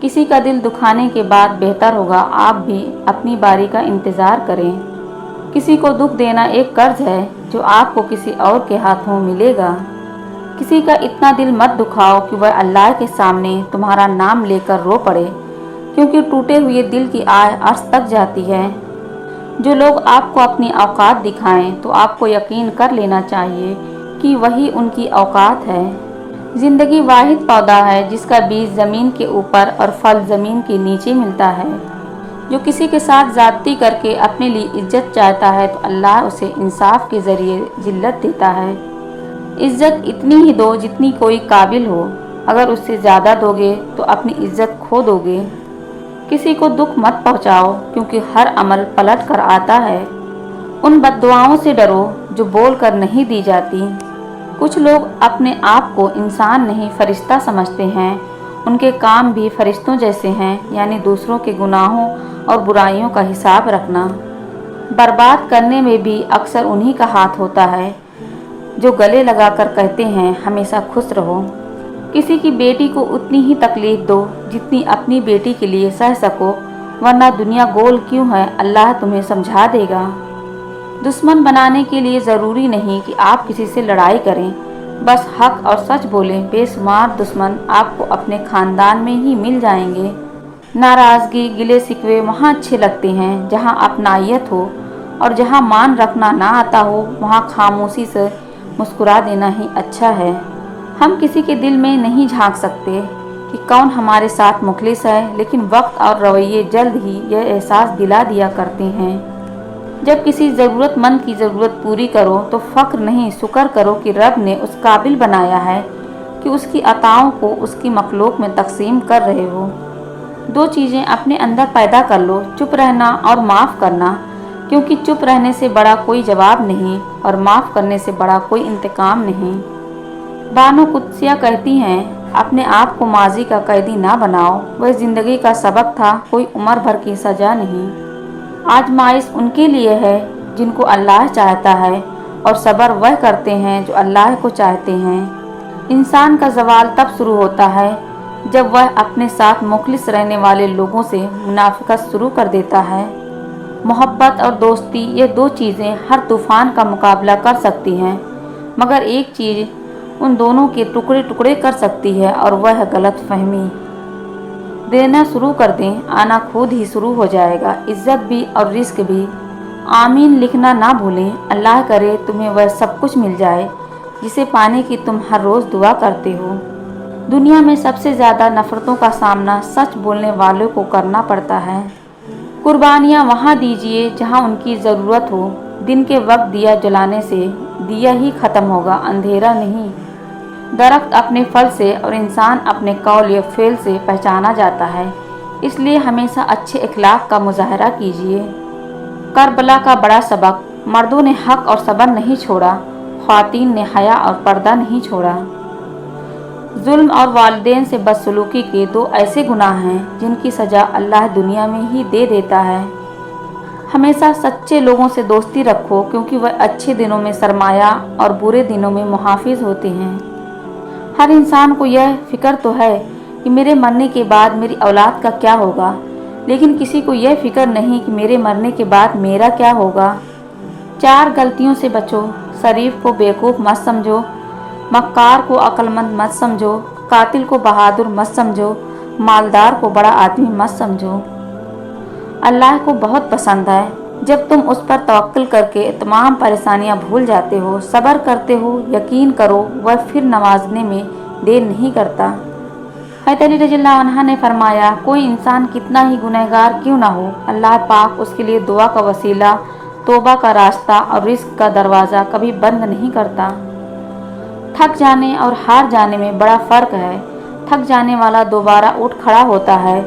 किसी का दिल दुखाने के बाद बेहतर होगा आप भी अपनी बारी का इंतज़ार करें। किसी को दुख देना एक कर्ज है जो आपको किसी और के हाथों मिलेगा। किसी का इतना दिल मत दुखाओ कि वह अल्लाह के सामने तुम्हारा नाम लेकर रो पड़े, क्योंकि टूटे हुए दिल की आह अर्श तक जाती है। जो लोग आपको अपनी औकात दिखाएं तो आपको यकीन कर लेना चाहिए कि वही उनकी औकात है। जिंदगी वाहिद पौधा है जिसका बीज ज़मीन के ऊपर और फल ज़मीन के नीचे मिलता है। जो किसी के साथ ज़्यादती करके अपने लिए इज्जत चाहता है तो अल्लाह उसे इंसाफ के ज़रिए जिल्लत देता है। इज्जत इतनी ही दो जितनी कोई काबिल हो, अगर उससे ज़्यादा दोगे तो अपनी इज्जत खो दोगे। किसी को दुख मत पहुंचाओ क्योंकि हर अमल पलट कर आता है। उन बद्दुआओं से डरो जो बोल कर नहीं दी जाती। कुछ लोग अपने आप को इंसान नहीं फरिश्ता समझते हैं। उनके काम भी फरिश्तों जैसे हैं, यानी दूसरों के गुनाहों और बुराइयों का हिसाब रखना। बर्बाद करने में भी अक्सर उन्हीं का हाथ होता है जो गले लगाकर कहते हैं हमेशा खुश रहो। किसी की बेटी को उतनी ही तकलीफ दो जितनी अपनी बेटी के लिए सह सको, वरना दुनिया गोल क्यों है अल्लाह तुम्हें समझा देगा। दुश्मन बनाने के लिए ज़रूरी नहीं कि आप किसी से लड़ाई करें, बस हक और सच बोलें। बेशुमार दुश्मन आपको अपने ख़ानदान में ही मिल जाएंगे। नाराज़गी गिले शिकवे वहाँ अच्छे लगते हैं जहाँ अपनायत हो, और जहाँ मान रखना ना आता हो वहाँ खामोशी से मुस्कुरा देना ही अच्छा है। हम किसी के दिल में नहीं झांक सकते कि कौन हमारे साथ मुखलिस है, लेकिन वक्त और रवैये जल्द ही यह एहसास दिला दिया करते हैं। जब किसी ज़रूरतमंद की ज़रूरत पूरी करो तो फ़ख्र नहीं शुक्र करो कि रब ने उस काबिल बनाया है कि उसकी अताओं को उसकी मखलूक में तकसीम कर रहे हो। दो चीज़ें अपने अंदर पैदा कर लो, चुप रहना और माफ़ करना, क्योंकि चुप रहने से बड़ा कोई जवाब नहीं और माफ़ करने से बड़ा कोई इंतकाम नहीं। बानो कुद्सिया कहती हैं अपने आप को माजी का कैदी ना बनाओ, वह ज़िंदगी का सबक था, कोई उम्र भर की सज़ा नहीं। आजमाइश उनके लिए है जिनको अल्लाह चाहता है, और सब्र वह करते हैं जो अल्लाह को चाहते हैं। इंसान का ज़वाल तब शुरू होता है जब वह अपने साथ मुखलिस रहने वाले लोगों से मुनाफिकत शुरू कर देता है। मोहब्बत और दोस्ती ये दो चीज़ें हर तूफ़ान का मुकाबला कर सकती हैं, मगर एक चीज़ उन दोनों के टुकड़े टुकड़े कर सकती है, और वह है गलतफहमी। देना शुरू कर दें, आना खुद ही शुरू हो जाएगा, इज्जत भी और रिस्क भी। आमीन लिखना ना भूलें। अल्लाह करे तुम्हें वह सब कुछ मिल जाए जिसे पाने की तुम हर रोज़ दुआ करते हो। दुनिया में सबसे ज़्यादा नफ़रतों का सामना सच बोलने वालों को करना पड़ता है। कुर्बानियाँ वहाँ दीजिए जहाँ उनकी ज़रूरत हो। दिन के वक्त दिया जलाने से दिया ही ख़त्म होगा, अंधेरा नहीं। दरख्त अपने फल से और इंसान अपने कौल या फेल से पहचाना जाता है, इसलिए हमेशा अच्छे इखलाक का मुजाहरा कीजिए। करबला का बड़ा सबक, मर्दों ने हक और सब्र नहीं छोड़ा, ख्वातीन ने हया और पर्दा नहीं छोड़ा। जुल्म और वालिदैन से बदसलूकी के दो ऐसे गुनाह हैं जिनकी सज़ा अल्लाह दुनिया में ही दे देता है। हमेशा सच्चे लोगों से दोस्ती रखो, क्योंकि वह अच्छे दिनों में सरमाया और बुरे दिनों में मुहाफिज होते हैं। हर इंसान को यह फ़िक्र तो है कि मेरे मरने के बाद मेरी औलाद का क्या होगा, लेकिन किसी को यह फ़िक्र नहीं कि मेरे मरने के बाद मेरा क्या होगा। 4 गलतियों से बचो। शरीफ को बेवकूफ़ मत समझो, मक्कार को अक्लमंद मत समझो, कातिल को बहादुर मत समझो, मालदार को बड़ा आदमी मत समझो। अल्लाह को बहुत पसंद है जब तुम उस पर तवक्कुल करके तमाम परेशानियां भूल जाते हो, सब्र करते हो। यकीन करो वह फिर नवाजने में देर नहीं करता। हज़रत अली रज़ियल्लाहु अन्हु ने फरमाया, कोई इंसान कितना ही गुनहगार क्यों ना हो, अल्लाह पाक उसके लिए दुआ का वसीला, तौबा का रास्ता और रिज़्क का दरवाज़ा कभी बंद नहीं करता। थक जाने और हार जाने में बड़ा फ़र्क है। थक जाने वाला दोबारा उठ खड़ा होता है,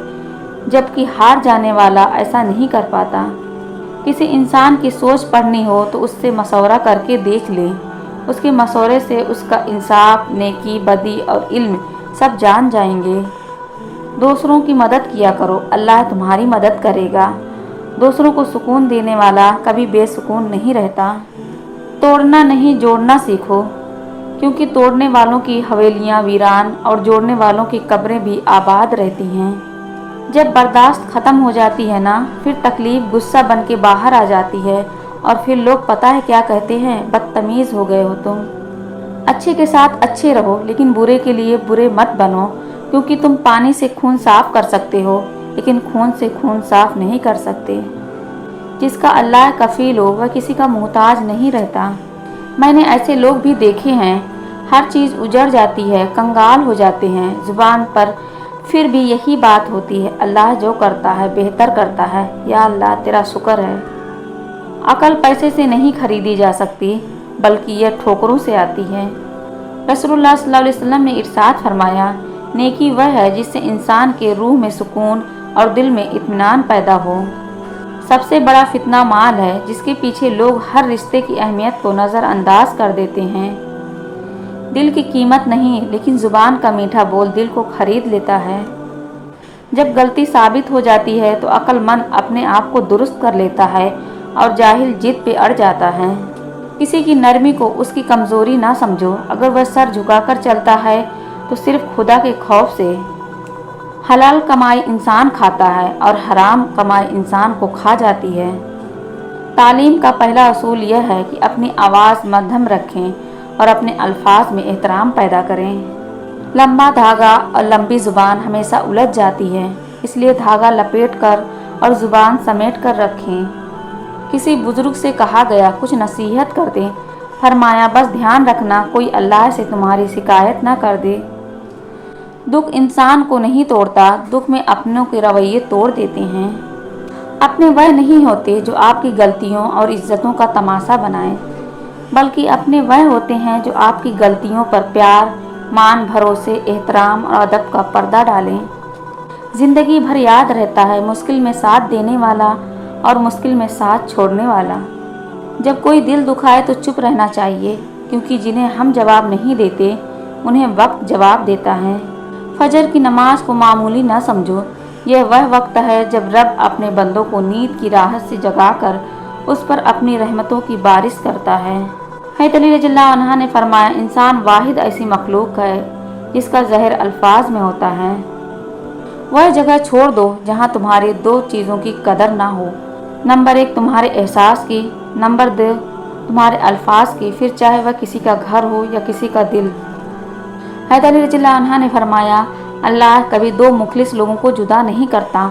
जबकि हार जाने वाला ऐसा नहीं कर पाता। किसी इंसान की सोच पढ़नी हो तो उससे मशवरा करके देख लें। उसके मशवरे से उसका इंसाफ, नेकी, बदी और इल्म सब जान जाएंगे। दूसरों की मदद किया करो, अल्लाह तुम्हारी मदद करेगा। दूसरों को सुकून देने वाला कभी बेसुकून नहीं रहता। तोड़ना नहीं जोड़ना सीखो, क्योंकि तोड़ने वालों की हवेलियां वीरान और जोड़ने वालों की कब्रें भी आबाद रहती हैं। जब बर्दाश्त ख़त्म हो जाती है ना, फिर तकलीफ़ गुस्सा बन के बाहर आ जाती है और फिर लोग पता है क्या कहते हैं, बदतमीज़ हो गए हो तुम। अच्छे के साथ अच्छे रहो, लेकिन बुरे के लिए बुरे मत बनो, क्योंकि तुम पानी से खून साफ़ कर सकते हो, लेकिन खून से खून साफ़ नहीं कर सकते। जिसका अल्लाह कफ़ील हो वह किसी का मोहताज नहीं रहता। मैंने ऐसे लोग भी देखे हैं, हर चीज़ उजड़ जाती है, कंगाल हो जाते हैं ज़ुबान पर, फिर भी यही बात होती है, अल्लाह जो करता है बेहतर करता है, या अल्लाह तेरा शुक्र है। अकल पैसे से नहीं खरीदी जा सकती, बल्कि यह ठोकरों से आती है। रसूलुल्लाह सल्लल्लाहु अलैहि वसल्लम ने इरशाद फरमाया, नेकी वह है जिससे इंसान के रूह में सुकून और दिल में इत्मीनान पैदा हो। सबसे बड़ा फितना माल है, जिसके पीछे लोग हर रिश्ते की अहमियत को नज़रअंदाज कर देते हैं। दिल की कीमत नहीं, लेकिन ज़ुबान का मीठा बोल दिल को खरीद लेता है। जब गलती साबित हो जाती है तो अक्लमंद अपने आप को दुरुस्त कर लेता है और जाहिल जिद पे अड़ जाता है। किसी की नरमी को उसकी कमज़ोरी ना समझो, अगर वह सर झुकाकर चलता है तो सिर्फ खुदा के खौफ से। हलाल कमाई इंसान खाता है और हराम कमाई इंसान को खा जाती है। तालीम का पहला असूल यह है कि अपनी आवाज़ मध्यम रखें और अपने अल्फाज में एहतराम पैदा करें। लंबा धागा और लंबी ज़ुबान हमेशा उलझ जाती है, इसलिए धागा लपेट कर और ज़ुबान समेट कर रखें। किसी बुजुर्ग से कहा गया, कुछ नसीहत कर दें। फरमाया, बस ध्यान रखना कोई अल्लाह से तुम्हारी शिकायत ना कर दे। दुख इंसान को नहीं तोड़ता, दुख में अपनों के रवैये तोड़ देते हैं। अपने वह नहीं होते जो आपकी गलतियों और इज्जतों का तमाशा बनाएं, बल्कि अपने वह होते हैं जो आपकी गलतियों पर प्यार, मान, भरोसे, एहतराम और अदब का पर्दा डालें। ज़िंदगी भर याद रहता है मुश्किल में साथ देने वाला और मुश्किल में साथ छोड़ने वाला। जब कोई दिल दुखाए तो चुप रहना चाहिए, क्योंकि जिन्हें हम जवाब नहीं देते उन्हें वक्त जवाब देता है। फजर की नमाज को मामूली ना समझो, यह वह वक्त है जब रब अपने बंदों को नींद की राहत से जगाकर उस पर अपनी रहमतों की बारिश करता है। हज़रत अली रज़ियल्लाहु अन्हु ने फरमाया, इंसान वाहिद ऐसी मखलूक है जिसका जहर अल्फाज में होता है। वह जगह छोड़ दो जहाँ तुम्हारी दो चीज़ों की कदर ना हो, नंबर 1 तुम्हारे एहसास की, नंबर 2 तुम्हारे अल्फाज की, फिर चाहे वह किसी का घर हो या किसी का दिल। हज़रत अली रज़ियल्लाहु अन्हु ने फरमाया, अल्लाह कभी दो मुखलिस लोगों को जुदा नहीं करता,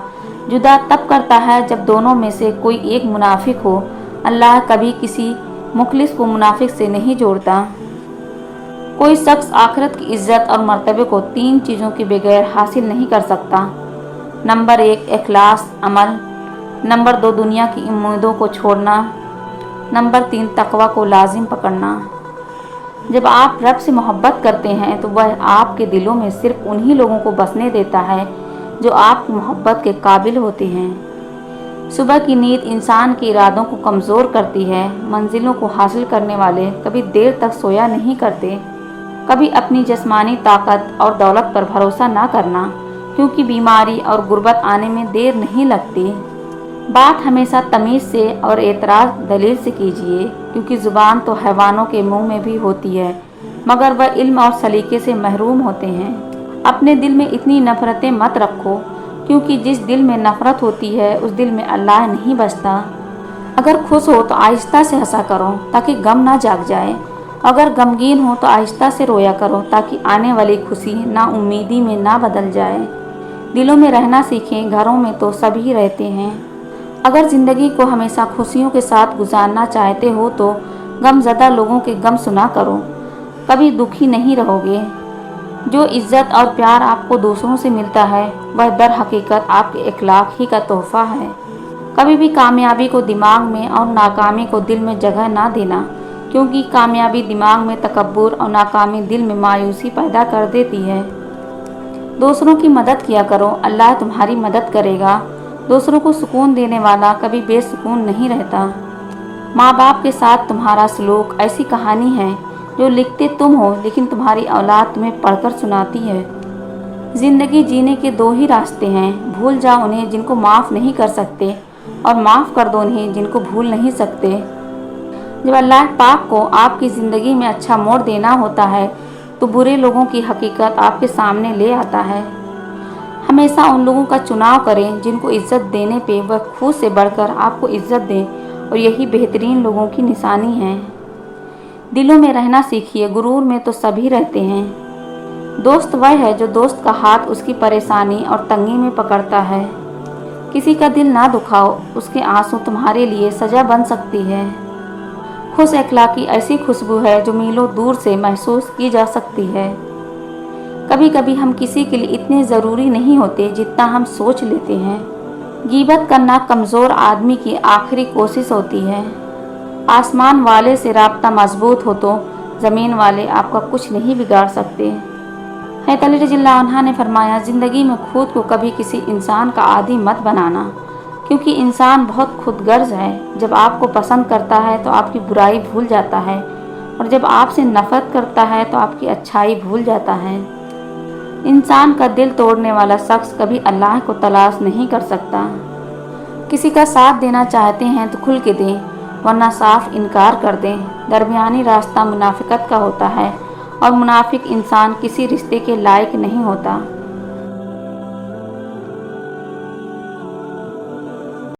जुदा तब करता है जब दोनों में से कोई एक मुनाफिक हो। अल्लाह कभी किसी मुखलिस को मुनाफिक से नहीं जोड़ता। कोई शख्स आखिरत की इज्जत और मर्तबे को 3 चीज़ों के बगैर हासिल नहीं कर सकता। नंबर 1 इखलास अमल, नंबर 2 दुनिया की उम्मीदों को छोड़ना, नंबर 3 तकवा को लाजिम पकड़ना। जब आप रब से मोहब्बत करते हैं तो वह आपके दिलों में सिर्फ उन्हीं लोगों को बसने देता है जो आपकी मोहब्बत के काबिल होते हैं। सुबह की नींद इंसान के इरादों को कमज़ोर करती है। मंजिलों को हासिल करने वाले कभी देर तक सोया नहीं करते। कभी अपनी जिस्मानी ताकत और दौलत पर भरोसा ना करना, क्योंकि बीमारी और गुर्बत आने में देर नहीं लगती। बात हमेशा तमीज़ से और एतराज़ दलील से कीजिए, क्योंकि ज़ुबान तो हैवानों के मुंह में भी होती है, मगर वह इल्म और सलीके से महरूम होते हैं। अपने दिल में इतनी नफ़रतें मत रखो, क्योंकि जिस दिल में नफ़रत होती है उस दिल में अल्लाह नहीं बसता। अगर खुश हो तो आहिस्ता से हंसा करो ताकि गम ना जाग जाए। अगर गमगीन हो तो आहिस्ता से रोया करो ताकि आने वाली खुशी नाउम्मीदी में ना बदल जाए। दिलों में रहना सीखें, घरों में तो सभी रहते हैं। अगर ज़िंदगी को हमेशा खुशियों के साथ गुजारना चाहते हो तो गमज़दा लोगों के गम सुना करो, कभी दुखी नहीं रहोगे। जो इज़्ज़त और प्यार आपको दूसरों से मिलता है वह दर हकीकत आपके इखलाक ही का तोहफ़ा है। कभी भी कामयाबी को दिमाग में और नाकामी को दिल में जगह ना देना, क्योंकि कामयाबी दिमाग में तकब्बुर और नाकामी दिल में मायूसी पैदा कर देती है। दूसरों की मदद किया करो, अल्लाह तुम्हारी मदद करेगा। दूसरों को सुकून देने वाला कभी बेसुकून नहीं रहता। माँ बाप के साथ तुम्हारा सलूक ऐसी कहानी है जो लिखते तुम हो, लेकिन तुम्हारी औलाद तुम्हें पढ़कर सुनाती है। ज़िंदगी जीने के 2 ही रास्ते हैं, भूल जाओ उन्हें जिनको माफ़ नहीं कर सकते, और माफ़ कर दो उन्हें जिनको भूल नहीं सकते। जब अल्लाह पाक को आपकी ज़िंदगी में अच्छा मोड़ देना होता है तो बुरे लोगों की हकीकत आपके सामने ले आता है। हमेशा उन लोगों का चुनाव करें जिनको इज्जत देने पे वह खुद से बढ़कर आपको इज्जत दें, और यही बेहतरीन लोगों की निशानी है। दिलों में रहना सीखिए, गुरूर में तो सभी रहते हैं। दोस्त वह है जो दोस्त का हाथ उसकी परेशानी और तंगी में पकड़ता है। किसी का दिल ना दुखाओ, उसके आंसू तुम्हारे लिए सजा बन सकती है। खुश अखलाकी ऐसी खुशबू है जो मीलों दूर से महसूस की जा सकती है। कभी कभी हम किसी के लिए इतने ज़रूरी नहीं होते जितना हम सोच लेते हैं। गीबत करना कमज़ोर आदमी की आखिरी कोशिश होती है। आसमान वाले से राब्ता मजबूत हो तो ज़मीन वाले आपका कुछ नहीं बिगाड़ सकते। हैदर अली रज़ियल्लाहु अन्हा ने फरमाया, ज़िंदगी में खुद को कभी किसी इंसान का आदी मत बनाना, क्योंकि इंसान बहुत खुदगर्ज है। जब आपको पसंद करता है तो आपकी बुराई भूल जाता है, और जब आपसे नफरत करता है तो आपकी अच्छाई भूल जाता है। इंसान का दिल तोड़ने वाला शख्स कभी अल्लाह को तलाश नहीं कर सकता। किसी का साथ देना चाहते हैं तो खुल के दें, वरना साफ इनकार कर दें। दरमियानी रास्ता मुनाफिकत का होता है, और मुनाफिक इंसान किसी रिश्ते के लायक नहीं होता।